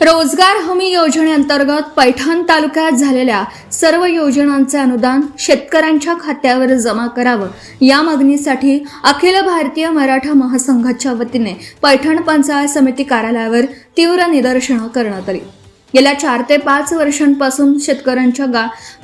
रोजगार हमी योजनेअंतर्गत पैठण तालुक्यात झालेल्या सर्व योजनांचे अनुदान शेतकऱ्यांच्या खात्यावर जमा करावं या मागणीसाठी अखिल भारतीय मराठा महासंघाच्या वतीने पैठण पंचायत समिती कार्यालयावर तीव्र निदर्शनं करण्यात आली। गेल्या 4 ते 5 वर्षांपासून शेतकऱ्यांच्या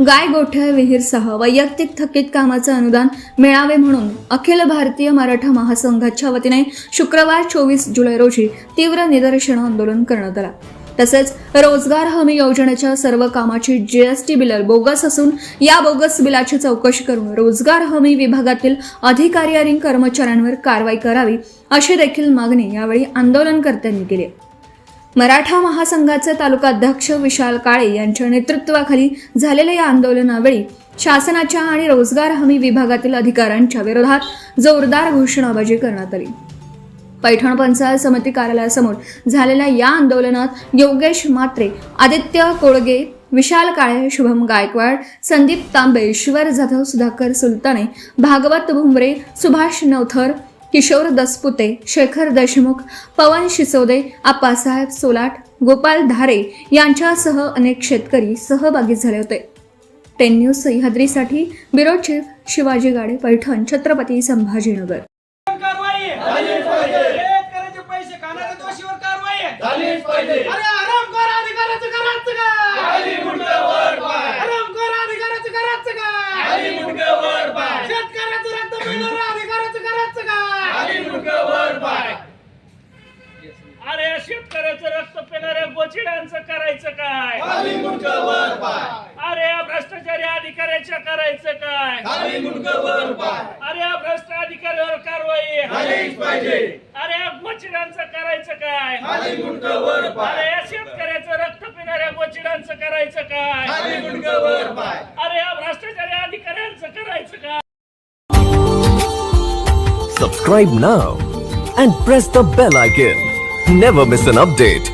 गाय गोठ्या विहीरसह वैयक्तिक थकीत कामाचे अनुदान मिळावे म्हणून अखिल भारतीय मराठा महासंघाच्या वतीने शुक्रवार 24 जुलै रोजी तीव्र निदर्शन आंदोलन करण्यात आले। तसेच रोजगार हमी योजनेच्या सर्व कामाची जीएसटी बिल बोगस असून या बोगस बिलाची चौकशी करून रोजगार हमी विभागातील अधिकारी आणि कर्मचाऱ्यांवर कारवाई करावी अशी देखील मागणी यावेळी आंदोलनकर्त्यांनी केली। मराठा महासंघाचे तालुका अध्यक्ष विशाल काळे यांच्या नेतृत्वाखाली झालेल्या या आंदोलनावेळी शासनाच्या आणि रोजगार हमी विभागातील अधिकाऱ्यांच्या विरोधात जोरदार घोषणाबाजी करण्यात आली। पैठण पंचायत समिती कार्यालयासमोर झालेल्या या आंदोलनात योगेश मात्रे, आदित्य कोळगे, विशाल काळे, शुभम गायकवाड, संदीप तांबे, ईश्वर जाधव, सुधाकर सुलताने, भागवत भुमरे, सुभाष नवथर, किशोर दसपुते, शेखर देशमुख, पवन शिसोदे, आप्पासाहेब सोलाट, गोपाल धारे यांच्यासह अनेक शेतकरी सहभागी झाले होते। 10 न्यूज सह्याद्रीसाठी ब्युरो चीफ शिवाजी गाडे, पैठण, छत्रपती संभाजीनगर। अरे शेतकऱ्याचं रक्त पिणाऱ्या गोचिडांचं करायचं काय? अरे या भ्रष्टाचारी अधिकाऱ्याच्या करायचं काय? अरे या भ्रष्ट अधिकाऱ्यावर कारवाई झालीच पाहिजे। अरे या गोचिडांचं करायचं काय? अरे या शेतकऱ्याचं रक्त पिणाऱ्या गोचिडांचं करायचं काय? अरे या भ्रष्टाचारी अधिकाऱ्यांचं करायचं काय? Subscribe now and press the bell icon. Never miss an update.